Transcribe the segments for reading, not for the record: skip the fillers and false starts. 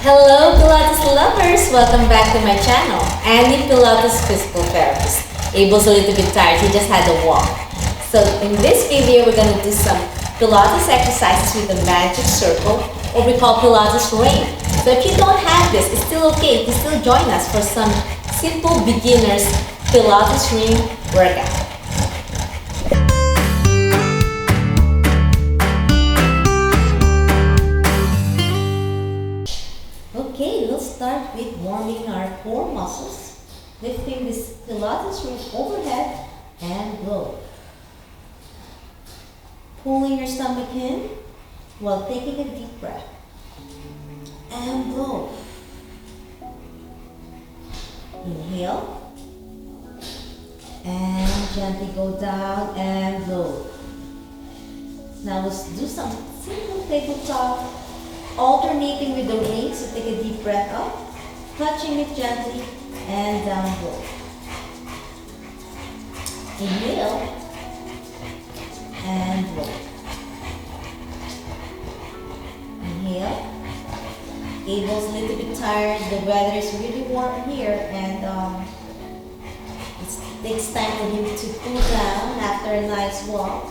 Hello Pilates lovers! Welcome back to my channel. Annie Pilates Physical Therapist. Abel's a little bit tired, he just had a walk. So in this video, we're going to do some Pilates exercises with the magic circle, or we call Pilates ring. So if you don't have this, it's still okay. You can still join us for some simple beginners Pilates ring workout. Okay, let's start with warming our core muscles, lifting this Pilates ring overhead and blow. Pulling your stomach in while taking a deep breath and blow. Inhale and gently go down and blow. Now let's do some simple tabletop, alternating with the ring. So take a deep breath up, touching it gently, and down blow. Inhale and blow. Inhale. Abel's a little bit tired. The weather is really warm here, and it takes time for him to cool down after a nice walk.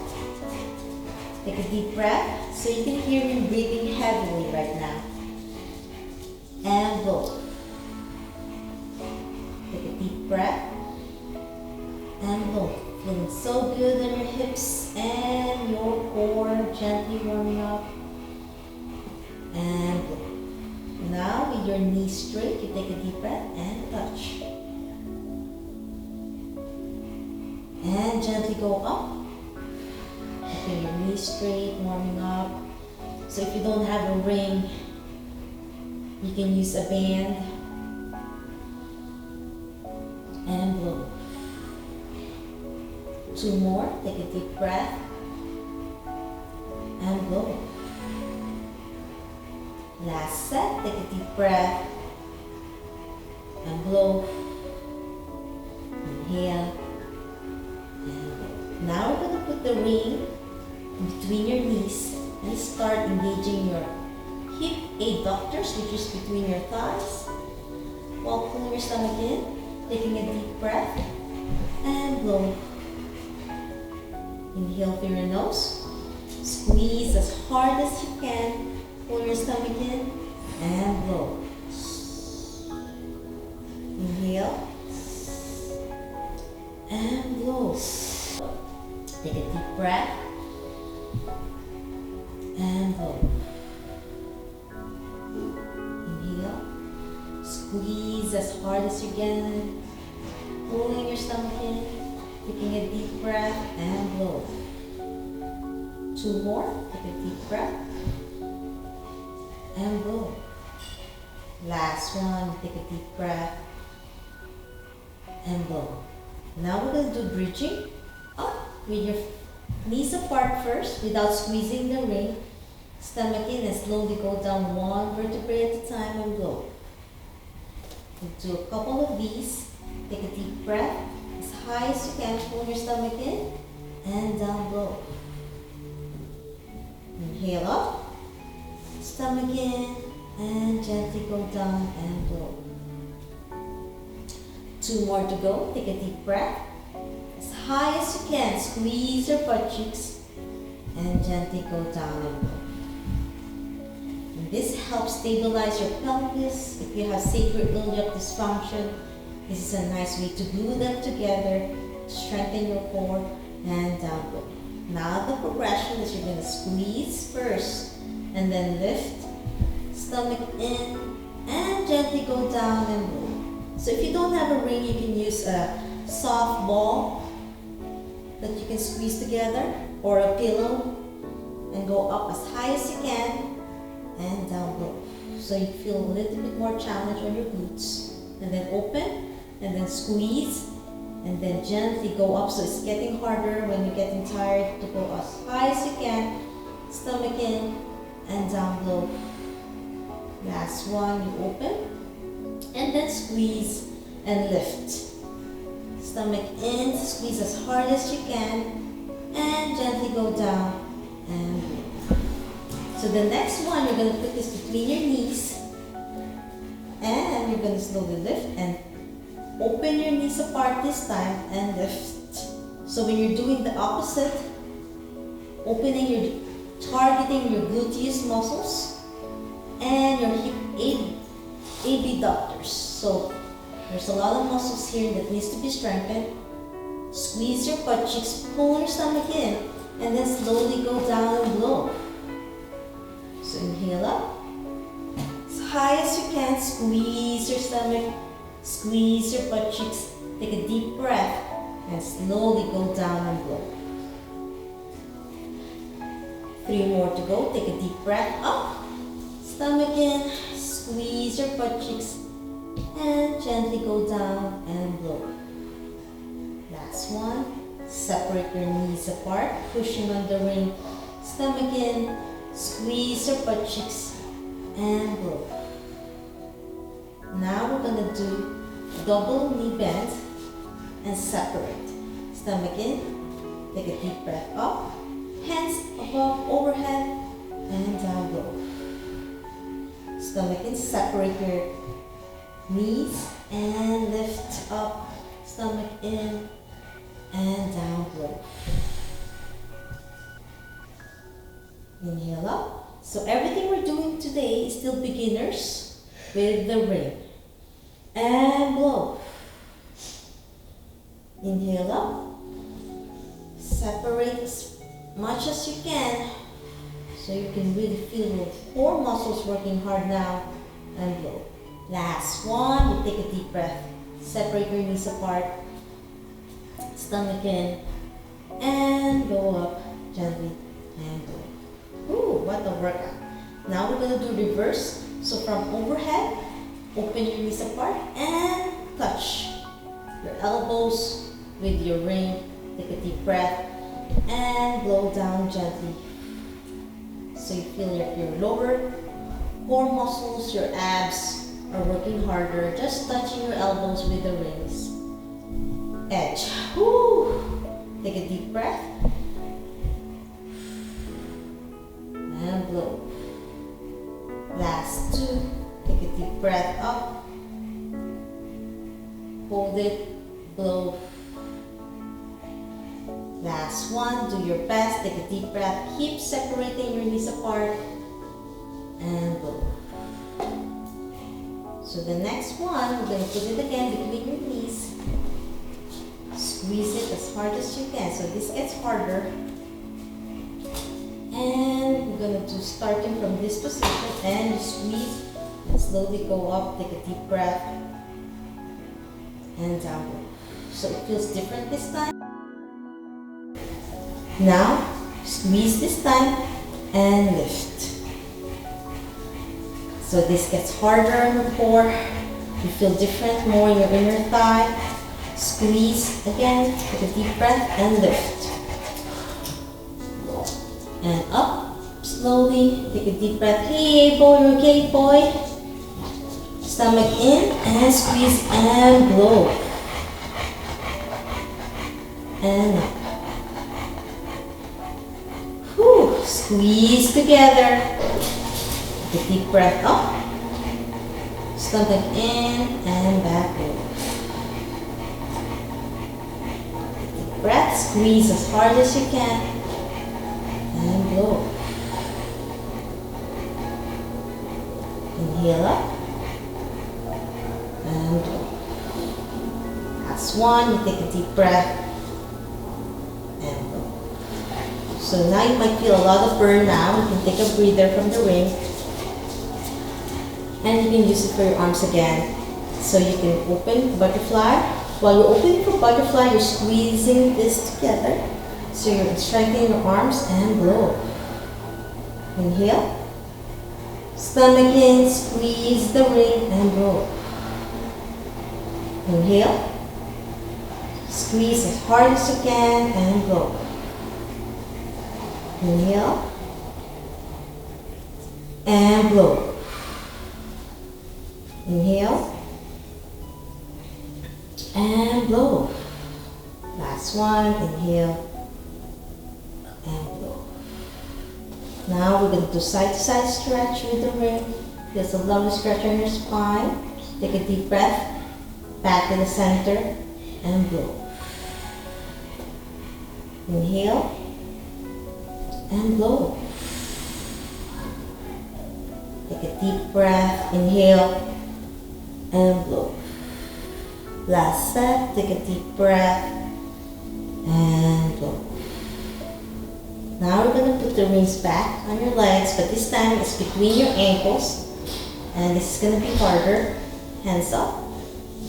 Take a deep breath, so you can hear him breathing heavily right now. And blow. Take a deep breath and blow. Feeling so good on your hips and your core, gently warming up. And blow. Now with your knees straight, you take a deep breath and touch. And gently go up. Keeping your knees straight, warming up. So if you don't have a ring, you can use a band. And blow. 2 more. Take a deep breath. And blow. Last set. Take a deep breath. And blow. Inhale. And blow. Now we're going to put the ring between your knees and start engaging your hip adductors, which is between your thighs, while pulling your stomach in, taking a deep breath and blow. Inhale through your nose, squeeze as hard as you can, pull your stomach in and blow. Inhale and blow. Take a deep breath and blow. Inhale. Squeeze as hard as you can, pulling your stomach in, taking a deep breath and blow. 2 more. Take a deep breath and blow. Last one. Take a deep breath and blow. Now we're going to do bridging up with your knees apart first without squeezing the ring. Stomach in and slowly go down 1 vertebrae at a time and blow. Do a couple of these. Take a deep breath as high as you can. Pull your stomach in and down blow. Inhale up, stomach in, and gently go down and blow. 2 more to go. Take a deep breath as high as you can. Squeeze your butt cheeks and gently go down and blow. And this helps stabilize your pelvis. If you have sacral iliac dysfunction, this is a nice way to glue them together, strengthen your core, and down blow. Now the progression is you're going to squeeze first and then lift, stomach in, and gently go down and blow. So if you don't have a ring, you can use a soft ball that you can squeeze together, or a pillow, and go up as high as you can and down low. So you feel a little bit more challenge on your glutes. And then open, and then squeeze, and then gently go up. So it's getting harder when you're getting tired to go as high as you can, stomach in and down low. Last one, you open, and then squeeze and lift. Stomach in, squeeze as hard as you can, and gently go down and lift. So the next one, you're going to put this between your knees we're going to slowly lift and open your knees apart this time and lift. So when you're doing the opposite, targeting your gluteus muscles and your hip abductors. So there's a lot of muscles here that needs to be strengthened. Squeeze your butt cheeks, pull your stomach in, and then slowly go down and blow. So inhale up. As high as you can, squeeze your stomach, squeeze your butt cheeks. Take a deep breath and slowly go down and blow. 3 more to go. Take a deep breath up. Stomach in, squeeze your butt cheeks, and gently go down and blow. Last one. Separate your knees apart, pushing on the ring. Stomach in, squeeze your butt cheeks, and blow. Now we're going to do double knee bend and separate. Stomach in, take a deep breath up, hands above, overhead, and down low. Stomach in, separate your knees and lift up. Stomach in and down low. Inhale up. So everything we're doing today is still beginners with the ring. And blow. Inhale up. Separate as much as you can so you can really feel your core muscles working hard now, and blow. Last one. You take a deep breath. Separate your knees apart. Stomach in and go up gently and go. Ooh, what a workout. Now we're going to do reverse. So from overhead, open your knees apart and touch your elbows with your ring. Take a deep breath and blow down gently. So you feel like your lower core muscles, your abs are working harder. Just touching your elbows with the rings. Edge. Woo. Take a deep breath and blow. Last 2. Take a deep breath up. Hold it. Blow. Last 1. Do your best. Take a deep breath. Keep separating your knees apart and blow. So the next one, we're going to put it again between your knees. Squeeze it as hard as you can. So this gets harder. And we're going to do starting from this position and you squeeze and slowly go up. Take a deep breath and down. So it feels different this time. Now squeeze this time and lift. So this gets harder in your core. You feel different more in your inner thigh. Squeeze again, take a deep breath and lift. And up, slowly, take a deep breath. Hey boy, you're okay boy. Stomach in and squeeze and blow. And up. Whew, squeeze together. Take a deep breath up. Stomach in and back over. Breath, squeeze as hard as you can and blow. Inhale up and blow. Last 1, you take a deep breath and blow. So now you might feel a lot of burn now. You can take a breather from the ring and you can use it for your arms again. So you can open butterfly. While you're opening for butterfly, you're squeezing this together. So you're strengthening your arms and blow. Inhale. Stomach in, squeeze the ring and blow. Inhale. Squeeze as hard as you can and blow. Inhale. And blow. Inhale. And blow. Last 1, inhale and blow. Now we're going to do side to side stretch with the ring. There's a lovely stretch on your spine. Take a deep breath. Back to the center and blow. Inhale and blow. Take a deep breath. Inhale and blow. Last set. Take a deep breath and blow. Now we're going to put the rings back on your legs, but this time it's between your ankles. And this is going to be harder. Hands up.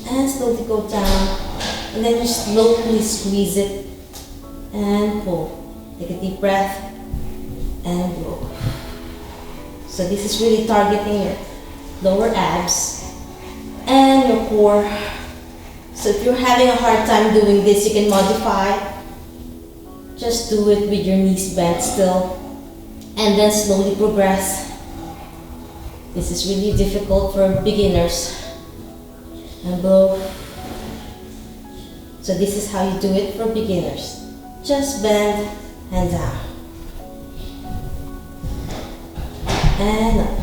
And slowly go down. And then just slowly squeeze it and pull. Take a deep breath and blow. So this is really targeting your lower abs and your core. So if you're having a hard time doing this, you can modify. Just do it with your knees bent still. And then slowly progress. This is really difficult for beginners. And blow. So this is how you do it for beginners. Just bend and down. And up.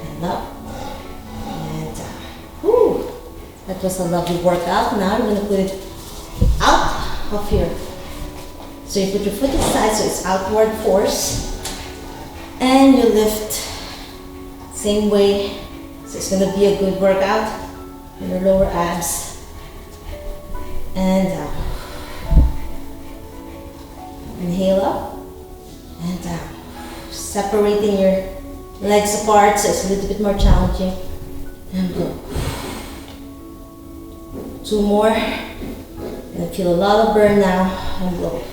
And up. And down. Whew. That was a lovely workout. Now I'm going to put it out of here. So you put your foot inside so it's outward force. And you lift. Same way. So it's going to be a good workout for your lower abs. And down. Inhale up and down. Separating your legs apart so it's a little bit more challenging. And blow. 2 more. And feel a lot of burn now. And blow.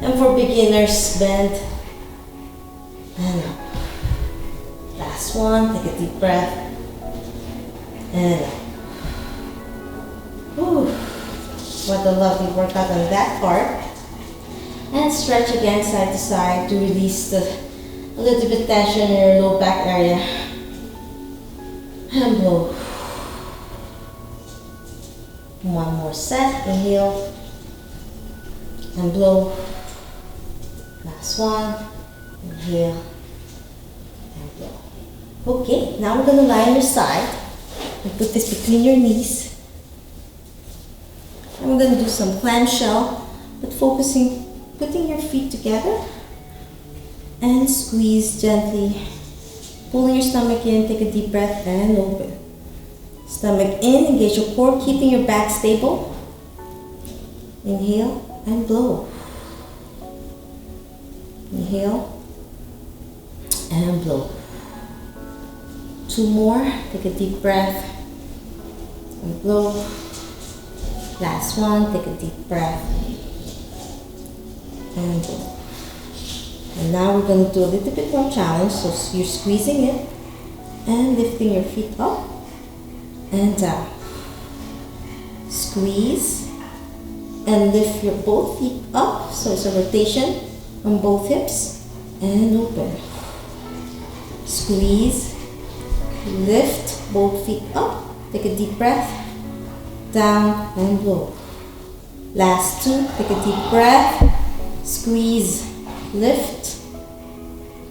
And for beginners, bend and up. Last one. Take a deep breath. And up. Whew. What a lovely workout on that part. And stretch again side to side to release a little bit tension in your low back area. And blow. 1 more set. Inhale. And blow. Last one. Inhale. And blow. Okay, now we're going to lie on your side. And put this between your knees. And we're going to do some clamshell, but putting your feet together and squeeze gently. Pulling your stomach in, take a deep breath and open. Stomach in, engage your core, keeping your back stable. Inhale and blow. Inhale and blow. 2 more, take a deep breath and blow. Last one, take a deep breath and blow. And now we're going to do a little bit more challenge. So you're squeezing it and lifting your feet up and down. Squeeze and lift your both feet up. So it's a rotation on both hips and open. Squeeze, lift both feet up. Take a deep breath, down and blow. Last 2, take a deep breath, squeeze, lift,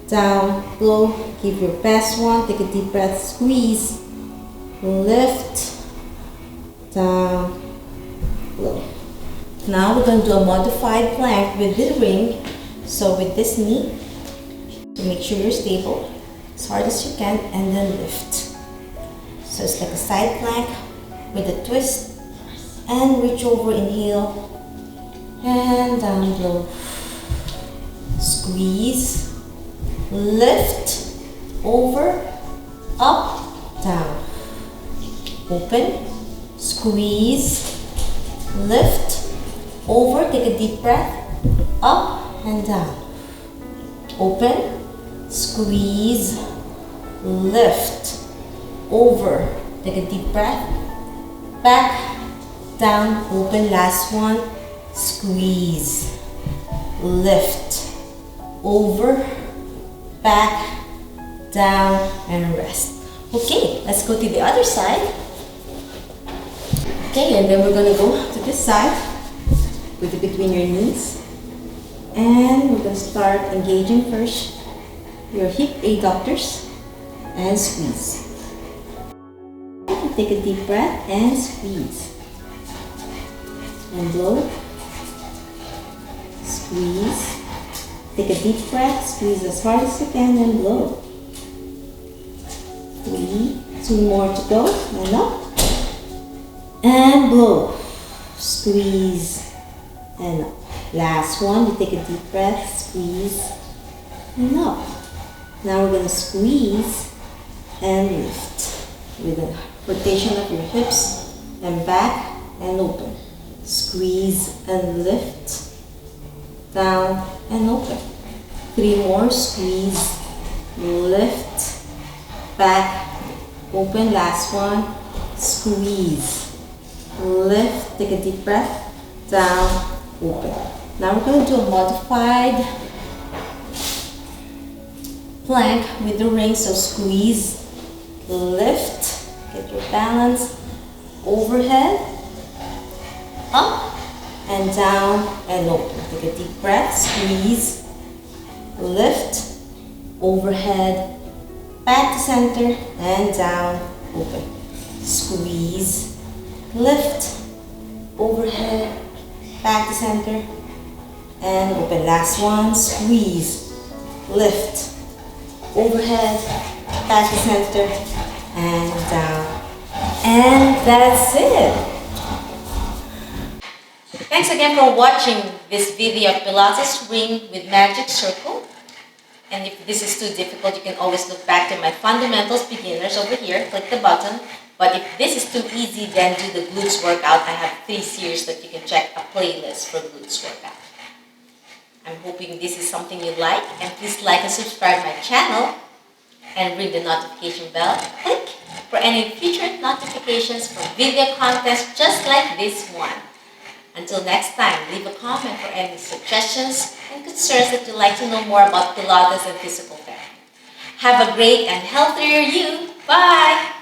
down, blow. Give your best one. Take a deep breath, squeeze, lift, down, blow. Now we're going to do a modified plank with the ring. So with this knee, to make sure you're stable as hard as you can, and then lift. So it's like a side plank with a twist and reach over. Inhale and down, blow. Squeeze, lift, over, up, down. Open, squeeze, lift, over, take a deep breath, up and down. Open, squeeze, lift, over, take a deep breath, back, down, open. Last one, squeeze, lift, over, back, down, and rest. Okay, let's go to the other side. Okay, and then we're going to go to this side with it between your knees. And we're going to start engaging first your hip adductors and squeeze. Take a deep breath and squeeze. And blow. Squeeze. Take a deep breath, squeeze as hard as you can and blow. 3, 2 more to go, and up. And blow. Squeeze and up. Last one, you take a deep breath, squeeze and up. Now we're going to squeeze and lift with a rotation of your hips and back and open. Squeeze and lift, down and open. 3 more, squeeze, lift, back, open. Last one, squeeze, lift, take a deep breath, down, open. Now we're going to do a modified plank with the ring. So squeeze, lift, get your balance, overhead, up and down and open. Take a deep breath, squeeze, lift, overhead, back to center and down, open. Squeeze, lift, overhead, back to center and open. Last one, squeeze, lift, overhead, back to center and down. And that's it. Thanks again for watching this video of Pilates ring with magic circle. And if this is too difficult, you can always look back to my fundamentals beginners over here. Click the button. But if this is too easy, then do the glutes workout. I have 3 series that you can check a playlist for glutes workout. I'm hoping this is something you like. And please like and subscribe my channel. And ring the notification bell. Click for any future notifications for video contents just like this one. Until next time, leave a comment for any suggestions and concerns that you'd like to know more about Pilates and physical therapy. Have a great and healthier you. Bye!